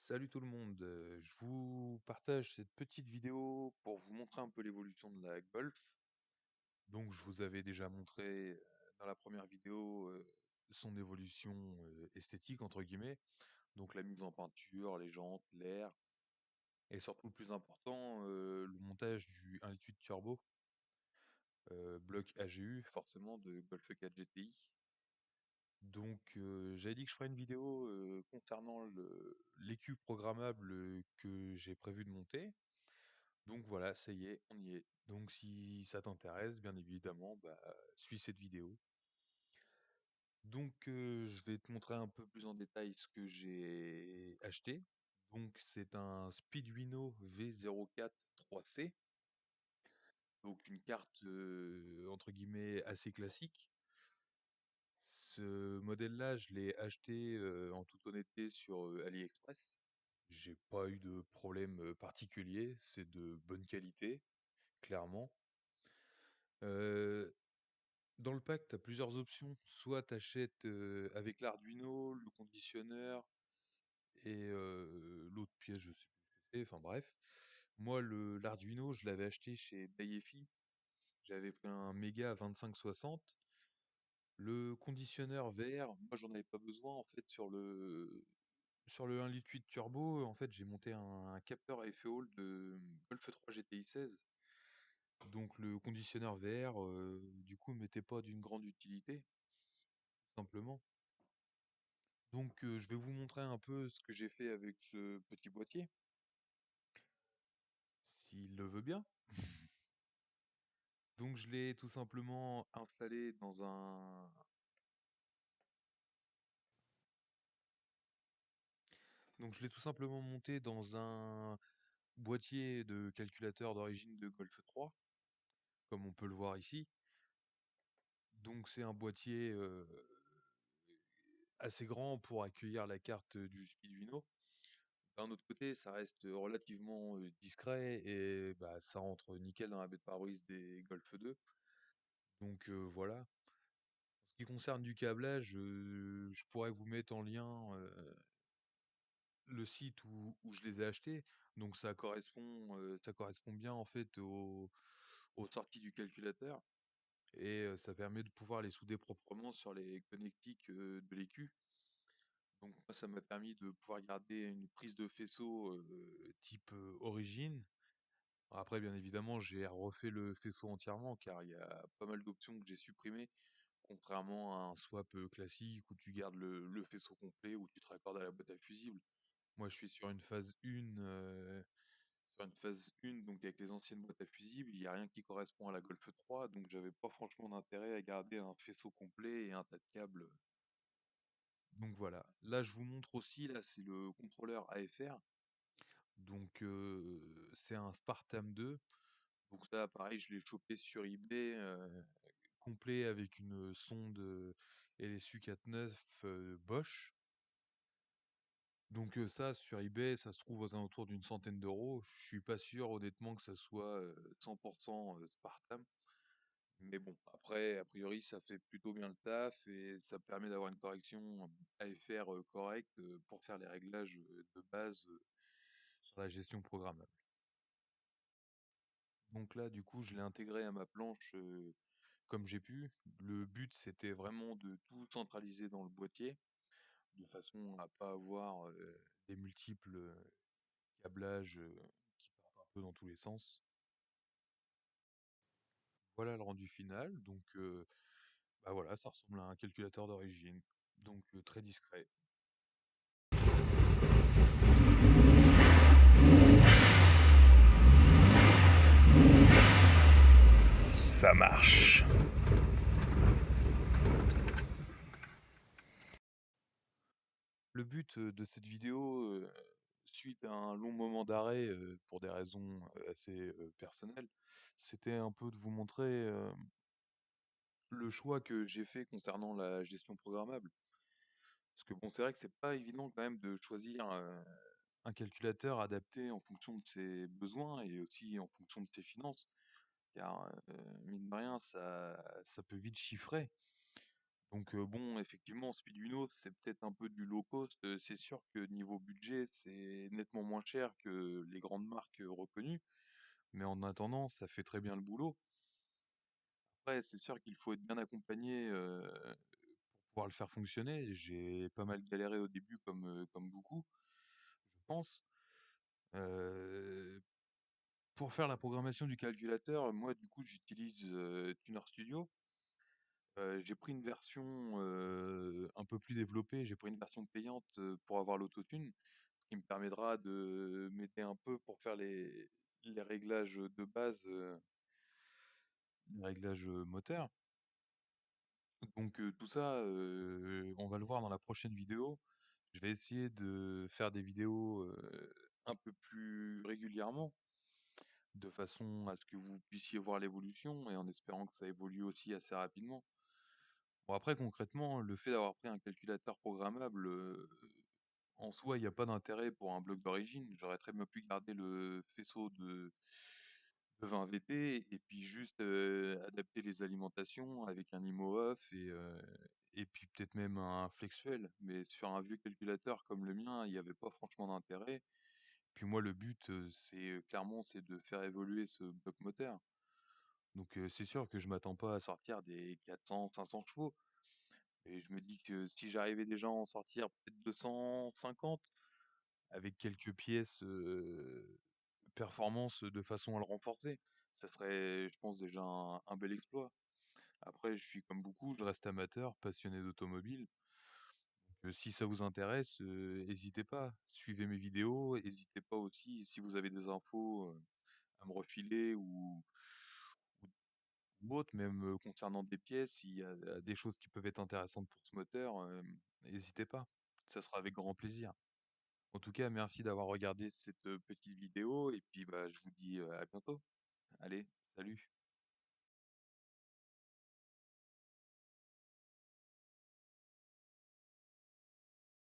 Salut tout le monde, je vous partage cette petite vidéo pour vous montrer un peu l'évolution de la Golf. Donc je vous avais déjà montré dans la première vidéo son évolution esthétique entre guillemets, donc la mise en peinture, les jantes, l'air, et surtout le plus important, le montage du 1.8 turbo, bloc AGU forcément de Golf 4 GTI. Donc j'avais dit que je ferais une vidéo concernant l'EQ programmable que j'ai prévu de monter. Donc voilà, ça y est, on y est. Donc si ça t'intéresse, bien évidemment, bah, suis cette vidéo. Donc je vais te montrer un peu plus en détail ce que j'ai acheté. Donc c'est un Speeduino V04 3C, donc une carte entre guillemets assez classique. Ce modèle-là, je l'ai acheté en toute honnêteté sur AliExpress. J'ai pas eu de problème particulier, c'est de bonne qualité, clairement. Euh, Dans le pack, tu as plusieurs options. Soit tu achètes avec l'Arduino, le conditionneur et l'autre pièce, je sais plus ce que c'est. Enfin bref. Moi, l'Arduino, je l'avais acheté chez Daieffy. J'avais pris un Mega 2560. Le conditionneur VR, moi, j'en avais pas besoin. En fait, sur le 1.8 turbo, en fait, j'ai monté un capteur à effet Hall de Golf 3 GTI 16. Donc le conditionneur VR, du coup, m'était pas d'une grande utilité, tout simplement. Donc, je vais vous montrer un peu ce que j'ai fait avec ce petit boîtier, s'il le veut bien. Donc, je l'ai tout simplement installé donc je l'ai tout simplement monté dans un boîtier de calculateur d'origine de Golf 3, comme on peut le voir ici. Donc, c'est un boîtier assez grand pour accueillir la carte du Speeduino. D'un autre côté, ça reste relativement discret et bah, ça rentre nickel dans la baie de pare-brise des Golf 2. Donc voilà. En ce qui concerne du câblage, je pourrais vous mettre en lien le site où je les ai achetés. Donc ça correspond bien en fait aux sorties du calculateur et ça permet de pouvoir les souder proprement sur les connectiques de l'écu. Donc moi, ça m'a permis de pouvoir garder une prise de faisceau type origine. Après, bien évidemment, j'ai refait le faisceau entièrement car il y a pas mal d'options que j'ai supprimées. Contrairement à un swap classique où tu gardes le faisceau complet, où tu te raccordes à la boîte à fusibles. Moi, je suis sur une phase 1, donc avec les anciennes boîtes à fusibles, il n'y a rien qui correspond à la Golf 3, donc j'avais pas franchement d'intérêt à garder un faisceau complet et un tas de câbles. Donc voilà. Là, je vous montre aussi, là, c'est le contrôleur AFR. Donc c'est un Spartan 2. Donc ça, pareil, je l'ai chopé sur eBay, complet avec une sonde LSU 4.9 Bosch. Donc ça, sur eBay, ça se trouve aux alentours d'une centaine d'euros. Je suis pas sûr, honnêtement, que ça soit 100% Spartan. Mais bon, après, a priori, ça fait plutôt bien le taf et ça permet d'avoir une correction AFR correcte pour faire les réglages de base sur la gestion programmable. Donc là, du coup, je l'ai intégré à ma planche comme j'ai pu. Le but, c'était vraiment de tout centraliser dans le boîtier, de façon à pas avoir des multiples câblages qui partent un peu dans tous les sens. Voilà le rendu final. Donc, bah voilà, ça ressemble à un calculateur d'origine. Donc, très discret. Ça marche. Le but de cette vidéo, suite à un long moment d'arrêt pour des raisons assez personnelles, c'était un peu de vous montrer le choix que j'ai fait concernant la gestion programmable. Parce que bon, c'est vrai que c'est pas évident quand même de choisir un calculateur adapté en fonction de ses besoins et aussi en fonction de ses finances. Car mine de rien, ça peut vite chiffrer. Donc bon, effectivement, Speeduino, c'est peut-être un peu du low cost. C'est sûr que niveau budget, c'est nettement moins cher que les grandes marques reconnues, mais en attendant, ça fait très bien le boulot. Après, c'est sûr qu'il faut être bien accompagné pour pouvoir le faire fonctionner. J'ai pas mal galéré au début, comme beaucoup, je pense. Euh, pour faire la programmation du calculateur, moi, du coup, j'utilise Tuner Studio. J'ai pris une version, un peu plus développée, j'ai pris une version payante, pour avoir l'autotune, ce qui me permettra de m'aider un peu pour faire les réglages, de base, les réglages, moteurs. Donc tout ça, on va le voir dans la prochaine vidéo. Je vais essayer de faire des vidéos, un peu plus régulièrement, de façon à ce que vous puissiez voir l'évolution et en espérant que ça évolue aussi assez rapidement. Bon après concrètement, le fait d'avoir pris un calculateur programmable, en soi, il y a pas d'intérêt pour un bloc d'origine. J'aurais très bien pu garder le faisceau de 20 VT et puis juste, adapter les alimentations avec un IMO off et puis peut-être même un Flexfuel. Mais sur un vieux calculateur comme le mien, il y avait pas franchement d'intérêt. Puis moi, le but, c'est, clairement, c'est de faire évoluer ce bloc moteur. Donc, c'est sûr que je m'attends pas à sortir des 400-500 chevaux. Et je me dis que si j'arrivais déjà à en sortir peut-être 250 avec quelques pièces, performance de façon à le renforcer, ça serait, je pense, déjà un bel exploit. Après, je suis comme beaucoup, je reste amateur, passionné d'automobile. Donc, si ça vous intéresse, hésitez pas, suivez mes vidéos, hésitez pas aussi, si vous avez des infos, à me refiler ou ou autre, même, concernant des pièces, s'il y a des choses qui peuvent être intéressantes pour ce moteur, hésitez pas. Ça sera avec grand plaisir. En tout cas, merci d'avoir regardé cette, petite vidéo et puis, bah, je vous dis, à bientôt. Allez, salut.